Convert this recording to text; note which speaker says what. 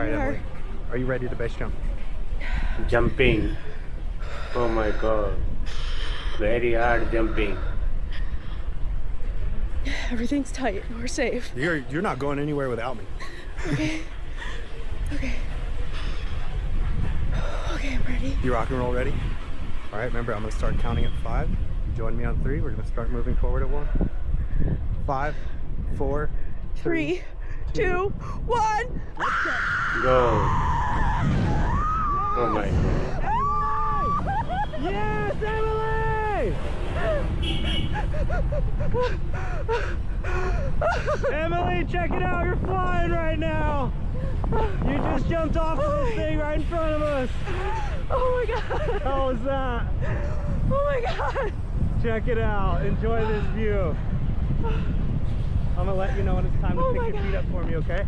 Speaker 1: right, Emily. Are you ready to base jump?
Speaker 2: Jumping. Oh my god. Very hard jumping.
Speaker 3: Everything's tight. We're safe.
Speaker 1: You're not going anywhere without me.
Speaker 3: Okay. Okay. Okay, I'm ready.
Speaker 1: You rock and roll ready? All right, remember I'm gonna start counting at 5. You join me on 3. We're gonna start moving forward at 1. 5, 4,
Speaker 3: 3, 2, 1.
Speaker 2: Go. Oh my god.
Speaker 1: Yes, Emily! Emily, check it out. You're flying right now. You just jumped off of this thing right in front of us.
Speaker 3: Oh my god.
Speaker 1: How was that?
Speaker 3: Oh my god.
Speaker 1: Check it out. Enjoy this view. I'm gonna let you know when it's time to pick your feet up for me, okay?